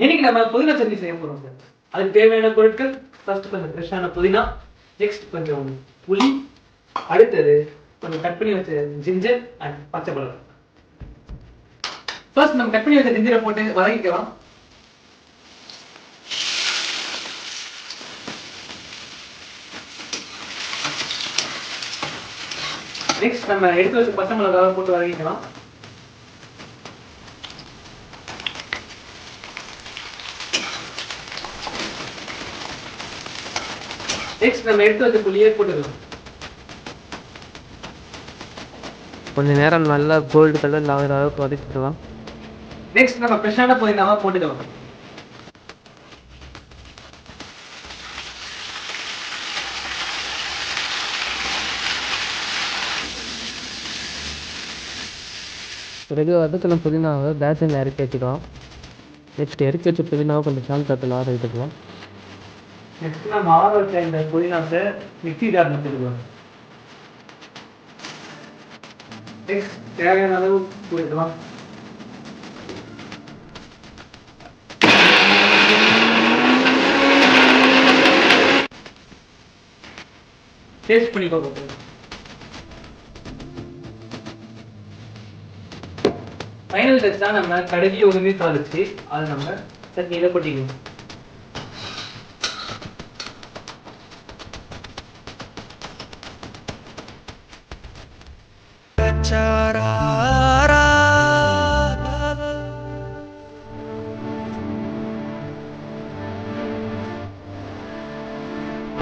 இன்னைக்கு நம்ம புதினா சட்னி செய்ய போறோம் சார். அதுக்கு தேவையான பொருட்கள் ஃபர்ஸ்ட் கொஞ்சம் ஃப்ரெஷ்ஷான புதினா, நெக்ஸ்ட் கொஞ்சம் புளி, அடுத்தது கொஞ்சம் கட் பண்ணி வச்ச ஜிஞ்சர் அண்ட் பச்சை மிளகாய். ஃபர்ஸ்ட் நம்ம கட் பண்ணி வச்ச ஜிஞ்சரை போட்டு வதக்கிக்கலாம். நெக்ஸ்ட் நம்ம எடுத்து வச்ச பச்சை மிளகாய் போட்டு வதக்கிக்கலாம். நெக்ஸ்ட் நம்ம எடுத்து வச்ச புளியை போட்டுக்கலாம். கொஞ்சம் நேரம் நல்லா கோல்டு கலர் ஆகிற அளவுக்கு வதக்கிக்கலாம். நெக்ஸ்ட் நம்ம ஃப்ரெஷ்ஷான புதினாவை போட்டுக்கலாம். பிறகு வதக்கின புதினாவை பேசனில் இறக்கி வச்சுக்கலாம். நெக்ஸ்ட் இறக்கி வச்ச புதினாவை கொஞ்சம் சாந்தத்தில் ஆற விட்டுக்கலாம். நெக்ஸ்ட் நம்ம ஆற வச்ச இந்த புதினாவை மிக்ஸி ஜார்ல போட்டுக்கலாம். நெக்ஸ்ட் தேவையான அளவு போட்டுக்கலாம். டேஸ்ட் பண்ணி பார்ப்போம். ஃபைனல் டச் தான் நம்ம கடுகு உளுந்து தாளிச்சு அதை நம்ம சட்னியில் கொட்டிக்கணும். Better